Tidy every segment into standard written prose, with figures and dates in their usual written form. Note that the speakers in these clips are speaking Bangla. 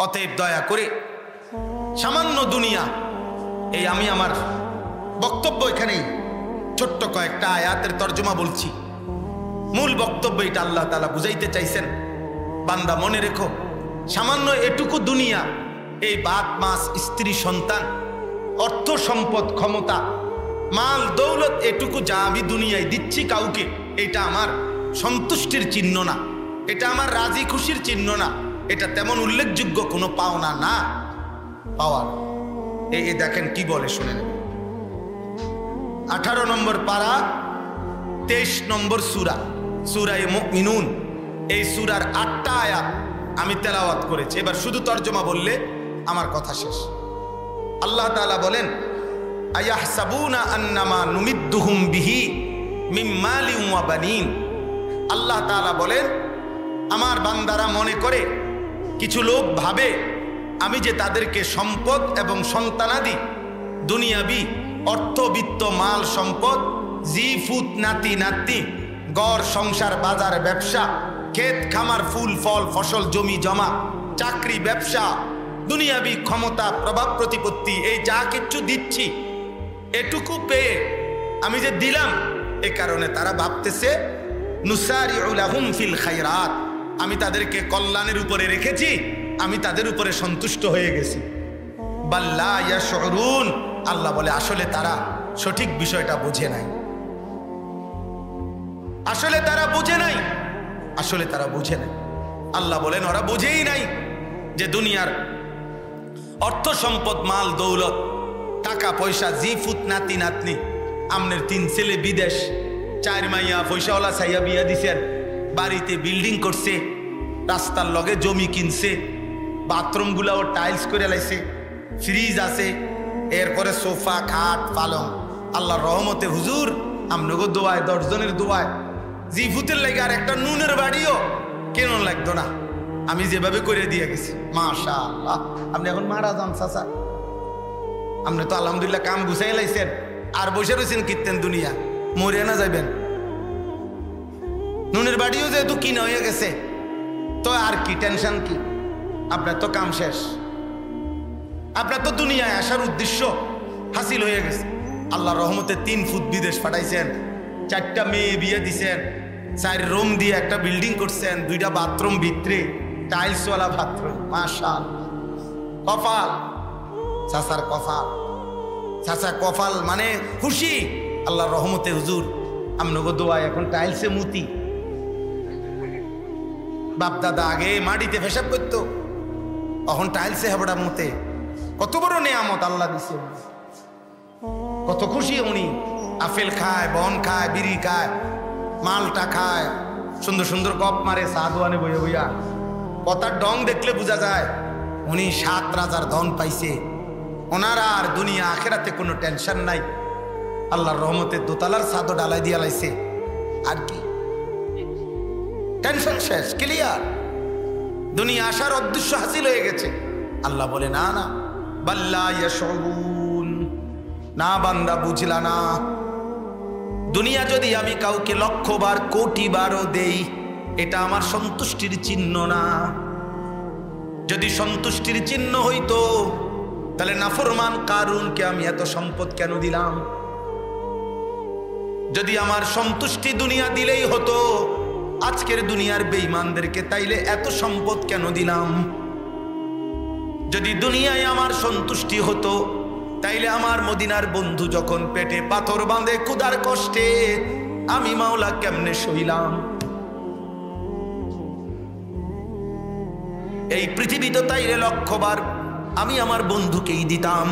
অতএব দয়া করে সামান্য দুনিয়া, এই আমি আমার বক্তব্য এখানেই ছোট্ট কয়েকটা আয়াতের তর্জমা বলছি, মূল বক্তব্য এটা আল্লাহ তাআলা বুঝাইতে চাইছেন, বান্দা মনে রেখো সামান্য এটুকু দুনিয়া, এই বাত মাস স্ত্রী সন্তান অর্থ সম্পদ ক্ষমতা মাল দৌলত এটুকু যা আমি দুনিয়ায় দিচ্ছি কাউকে, এটা আমার সন্তুষ্টির চিহ্ন না, এটা আমার রাজি খুশির চিহ্ন না, এটা তেমন উল্লেখযোগ্য কোনো পাওনা না পাওয়ার। এই দেখেন কি বলে শুনে নেবেন। 18 নম্বর পারা 23 নম্বর সূরা, সূরায়ে মুমিনুন। এই সূরার 8টা আয়াত আমি তেলাওয়াত করেছি, এবার শুধু তরজমা বললে আমার কথা শেষ। আল্লাহ তাআলা বলেন, আয়াহসাবুনা আন্নামা নুমিদ্দুহুম বিহি মিন মালিন ওয়া বানিন। আল্লাহ তাআলা বলেন, আমার বান্দারা মনে করে, কিছু লোক ভাবে আমি যে তাদেরকে সম্পদ এবং সন্তানাদি দুনিয়াবি অর্থবিত্ত মাল সম্পদ জিফুত নাতি নাতি গড় সংসার বাজার ব্যবসা ক্ষেত খামার ফুল ফল ফসল জমি জমা চাকরি ব্যবসা দুনিয়াবি ক্ষমতা প্রভাব প্রতিপত্তি এই যা কিছু দিচ্ছি এটুকু পেয়ে আমি যে দিলাম, এ কারণে তারা ভাবতেছে নুসারিউ লাহুম ফিল খায়রাত, আমি তাদেরকে কল্যাণের উপরে রেখেছি, আমি তাদের উপরে সন্তুষ্ট হয়ে গেছি। বাল লা ইয়াশউরুন, আল্লাহ বলে আসলে তারা সঠিক বিষয়টা বুঝে নাই, আসলে তারা বুঝে নাই, আসলে তারা বুঝে নাই। আল্লাহ বলেন ওরা বুঝেই নাই যে দুনিয়ার অর্থ সম্পদ মাল দৌলত টাকা পয়সা জিফুত নাতি নাতনি, আমনের 3 ছেলে বিদেশ, 4 মাইয়া পয়সাওয়ালা ছাইয়া বিয়া দিছেন, বাড়িতে বিল্ডিং করছে, রাস্তার লগে জমি কিনছে, বাথরুমগুলাও টাইলস করে লাইছে, ফ্রিজ আছে, এরপরে সোফা খাট পালং। আল্লাহর রহমতে হুজুর আমনগো দোয়ায় 10 জনের দোয়ায় জিফুতের লাগে আর একটা নুনের বাড়িও কেন লাগতো না, আমি যেভাবে করে দিয়ে গেছি মাশাআল্লাহ। আপনি এখন মারা যান চাচা, আপনি তো আলহামদুলিল্লাহ কাম গুছাই লাইছেন, আর বসে রয়েছেন কীর্তেন দুনিয়া, মরে না যাবেন। নুনের বাড়িও যেহেতু কিনা হয়ে গেছে, তো আর কি টেনশন কি, আপনার তো কাম শেষ, আপনার তো দুনিয়ায় আসার উদ্দেশ্য হাসিল হয়ে গেছে। আল্লাহর রহমতে 3 ফুট বিদেশ পাঠাইছেন, 4টা মেয়ে বিয়ে দিছেন, 4 রুম দিয়ে একটা বিল্ডিং করছেন, 2টা বাথরুম ভিতরে টাইলসওয়ালা বাথরুম, মাশাআল্লাহ। কপাল চাচার কপাল, চাচা কপাল মানে খুশি আল্লাহর রহমতে হুজুর আমনগো দোয়ায় এখন টাইলসে মুতি। বাপ দাদা আগে মাটিতে পেশাব করতো, এখন টাইলসে হেবড়া মুতে। কত বড় নেয়ামত আল্লাহ দিছে, কত খুশি উনি। আপেল খায়, বন খায়, বিড়ি খায়, মালটা খায়, সুন্দর সুন্দর গপ মারে, সাধুয়ানে বইয়া বইয়া। কথার ডং দেখলে বোঝা যায় উনি 7 রাজার ধন পাইছে, ওনার আর দুনিয়া আখেরাতে কোনো টেনশন নাই। আল্লাহর রহমতে দোতলার ছাদও ডালাই দিয়া লাইছে, আর কি টেনশন শেষ, ক্লিয়ার, দুনিয়া আসার উদ্দেশ্য হাসিল হয়ে গেছে। আল্লাহ বলে না না, বাল্লা ইয়াশউরুন, না বান্দা বুঝলা না, দুনিয়া যদি আমি কাউকে 1,00,000 বার কোটি বারও দেই, এটা আমার সন্তুষ্টির চিহ্ন না। যদি সন্তুষ্টির চিহ্ন হইতো তাহলে নাফরমান কারুনকে আমি এত সম্পদ কেন দিলাম? যদি আমার সন্তুষ্টি দুনিয়া দিলেই হতো, আজকের দুনিয়ার বেঈমানদেরকে তাইলে এত সম্পদ কেন দিলাম? যদি দুনিয়ায় আমার সন্তুষ্টি হতো, তাইলে আমার মদিনার বন্ধু যখন পেটে পাথর বাঁধে ক্ষুধার কষ্টে আমি মাওলা কেমনে সইলাম? এই পৃথিবীতে তাইলে 1,00,000 বার আমি আমার বন্ধুকেই দিতাম।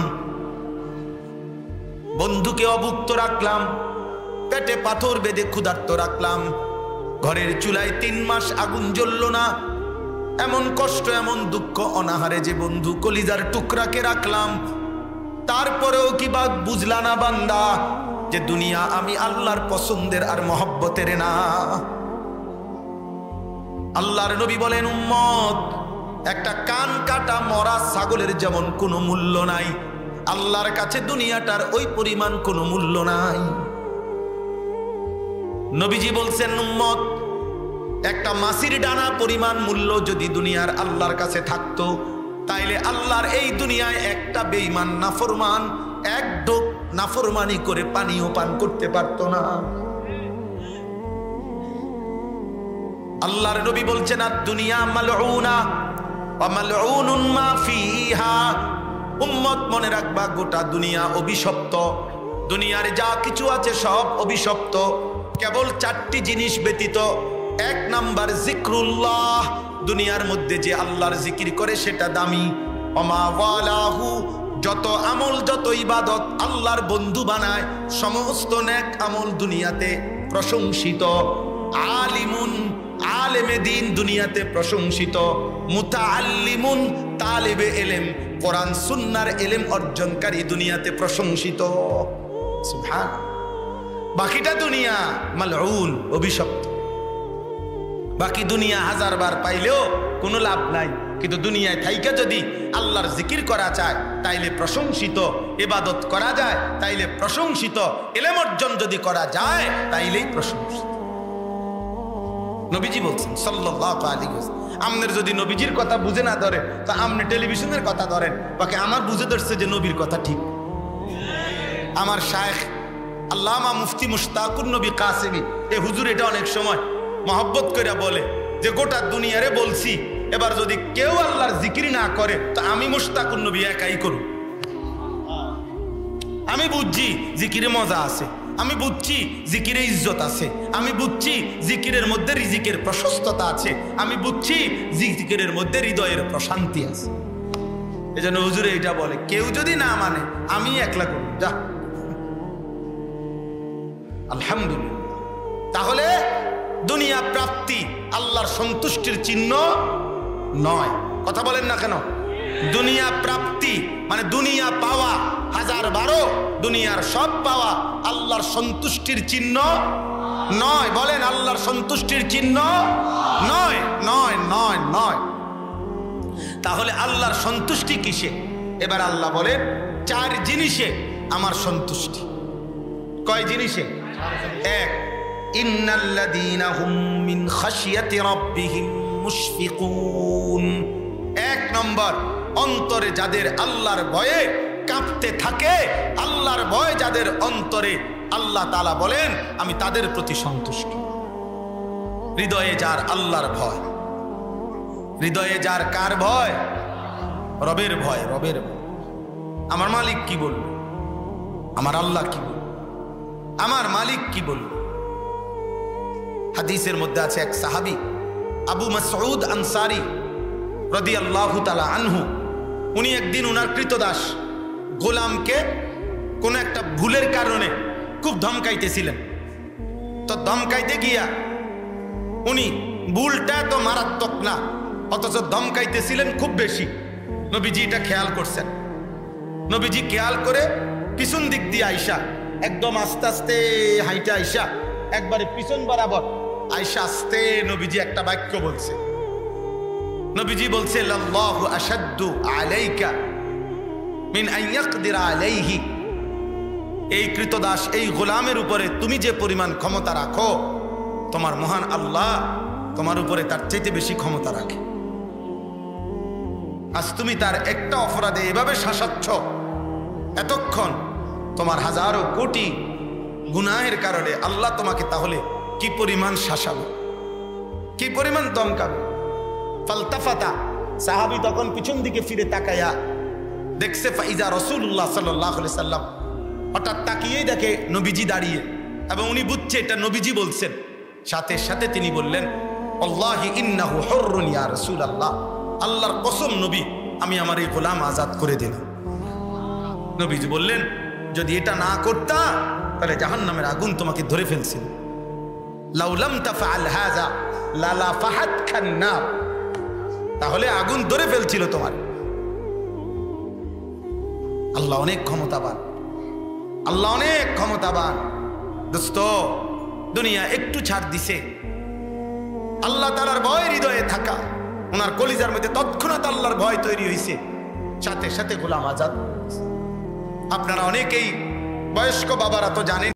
বন্ধুকে অভুক্ত রাখলাম, পেটে পাথর বেঁধে ক্ষুধার্ত রাখলাম, ঘরের চুলায় 3 মাস আগুন জ্বলল না, এমন কষ্ট এমন দুঃখ অনাহারে যে বন্ধু কলিজার টুকরাকে রাখলাম। তারপরেও কি বাদ বুঝলা না বান্দা যে দুনিয়া আমি আল্লাহর পছন্দের আর মহব্বতের না? আল্লাহর নবী বলেন, উম্মত, একটা কান কাটা মরা ছাগলের যেমন কোনো মূল্য নাই, আল্লাহর কাছে দুনিয়াটার ওই পরিমাণ কোনো মূল্য নাই। নবীজি বলছেন, উম্মত, একটা মাছির ডানা পরিমাণ মূল্য যদি দুনিয়ার আল্লাহর কাছে থাকতো, তাইলে আল্লাহর এই দুনিয়ায় একটা বেঈমান নাফরমান এক ঢোক নাফরমানি করে পানিও পান করতে পারতো না। আল্লাহর নবী বলছেন আদ-দুনিয়া মালউনা ওয়া মালউনুন মা ফিহা। উম্মত মনে রাখবা, গোটা দুনিয়া অভিশপ্ত। দুনিয়ার যা কিছু আছে সব অভিশপ্ত, কেবল 4টি জিনিস ব্যতীত। 1 নাম্বার জিক্রুল্লাহ, দুনিয়ার মধ্যে যে আল্লাহর জিকির করে সেটা দামি। ওমা ওয়ালাহু, যত আমল যত ইবাদত আল্লাহর বন্ধু বানায় সমস্ত নেক আমল দুনিয়াতে প্রশংসিত। আলিমুন, আলেমে দিন দুনিয়াতে প্রশংসিত। মুতাআল্লিমুন, তালিবে ইলম, কোরআন সুন্নাহর ইলম অর্জনকারী দুনিয়াতে প্রশংসিত। সুবহান। বাকিটা দুনিয়া মালউন, অভিশপ্ত। বাকি দুনিয়া 1000 বার পাইলেও কোনো লাভ নাই, কিন্তু দুনিয়ায় থাইকা যদি আল্লাহর জিকির করা যায় তাইলে প্রশংসিত, ইবাদত করা যায় তাইলে প্রশংসিত, ইলম অর্জন যদি করা যায় তাইলেই প্রশংসিত। নবীজি বলছেন সাল্লাল্লাহু আলাইহি ওয়াসাল্লাম, আমনের যদি নবীজির কথা বুঝে না ধরে তা আমনে টেলিভিশনের কথা ধরেন, বাকি আমার বুঝে ধরছে যে নবীর কথা ঠিক। আমার শায়েখ আল্লামা মুফতি মুশতাকুর নবী কাসেমি এই হুজুর এটা অনেক সময় মহব্বত করে বলে যে গোটা দুনিয়ারে বলছি, এবার যদি কেউ আল্লাহর জিকির না করে তো আমি মুশতাকুর নবী একাই করব। আমি বুঝছি জিকিরে মজা আছে, আমি বুঝছি জিকিরে ইজ্জত আছে, আমি বুঝছি জিকিরের মধ্যে রিজিকের প্রশস্ততা আছে, আমি বুঝছি জিকিরের মধ্যে হৃদয়ের প্রশান্তি আছে। এজন্য হুজুরে এটা বলে কেউ যদি না মানে আমি একলা করব, যা। আলহামদুলিল্লাহ। তাহলে দুনিয়া প্রাপ্তি আল্লাহর সন্তুষ্টির চিহ্ন নয়। কথা বলেন না কেন? দুনিয়া প্রাপ্তি মানে দুনিয়া পাওয়া 1012, দুনিয়ার সব পাওয়া আল্লাহর সন্তুষ্টির চিহ্ন নয়। বলেন আল্লাহর সন্তুষ্টির চিহ্ন নয়, নয়, নয়, নয়। তাহলে আল্লাহর সন্তুষ্টি কিসে? এবার আল্লাহ বলেন 4 জিনিসে আমার সন্তুষ্টি। কয় জিনিসে? 1, ইন্নাল্লাযীনা হুম মিন খাশিয়াতি রাব্বিহিম মুশফিকুন। 1 নম্বর, অন্তরে যাদের আল্লাহর ভয়ে কাঁপতে থাকে, আল্লাহর ভয় যাদের অন্তরে, আল্লাহ তাআলা বলেন আমি তাদের প্রতি সন্তুষ্ট। হৃদয়ে যার আল্লাহর ভয়, হৃদয়ে যার কার ভয়? রবের ভয়, রবের ভয়। আমার মালিক কি বলল, আমার আল্লাহ কি বলল, আমার মালিক কি বলল। হাদিসের মধ্যে আছে এক সাহাবী আবু মাসউদ আনসারী রাদিয়াল্লাহু তাআলা আনহু, উনি একদিন উনার কৃতদাস গোলামকে কোন একটা ভুলের কারণে খুব ধমকাইতেছিলেন। তো ধমকাইতে গিয়া উনি, ভুলটা তো মারাত্মক না অথচ ধমকাইতেছিলেন খুব বেশি, নবীজি এটা খেয়াল করছেন। নবীজি খেয়াল করে পিছন দিক দিয়ে আইসা, একদম আস্তে আস্তে হাইটা আইসা একবারে পিছন বরাবর আইসা আস্তে নবীজি একটা বাক্য বলছে। নবীজি বলছে লাল্লাহু আশাদ্দু আলাইকা মিন আন ইয়াকদিরা আলাইহি। এই কৃতদাস, এই গোলামের উপরে তুমি যে পরিমাণ ক্ষমতা রাখো, তোমার মহান আল্লাহ তোমার উপরে তার চাইতে বেশি ক্ষমতা রাখে। আজ তুমি তার একটা অপরাধে এভাবে শাসাচ্ছ, এতক্ষণ তোমার হাজারো কোটি গুনাহের কারণে আল্লাহ তোমাকে তাহলে কি পরিমাণ শাসাবে, কি পরিমাণ দমকাবে। ফালতাফাতা, সাহাবী তখন পিছন দিকে ফিরে তাকায়া দেখছে ফাইজা রাসূলুল্লাহ সাল্লাল্লাহু আলাইহি সাল্লাম, হঠাৎ তাকিয়েই দেখে নবীজি দাঁড়িয়ে, এবং উনি বুঝছে এটা নবীজি বলছেন। সাথে সাথে তিনি বললেন আল্লাহি ইন্নাহু হুররুন ইয়া রাসূলুল্লাহ, আল্লাহর কসম নবী আমি আমার এই গোলাম আজাদ করে দিলাম। নবীজি বললেন যদি এটা না করতা তাহলে জাহান্নামের আগুন তোমাকে ধরে ফেলছিল। লাউ লাম তাফআল হাযা লালাফাহাতকান নার, তাহলে আগুন ধরে ফেলছিল তোমার। আল্লাহ অনেক ক্ষমতাবান, আল্লাহ অনেক ক্ষমতাবান। দোস্ত, দুনিয়া একটু ছাড় দিছে, আল্লাহ তাআলার ভয় হৃদয়ে থাকা, ওনার কলিজার মধ্যে তৎক্ষণাৎ আল্লাহর ভয় তৈরি হয়েছে, সাথে সাথে গোলাম আজাদ। আপনারা অনেকেই বয়স্ক বাবারা তো জানেন।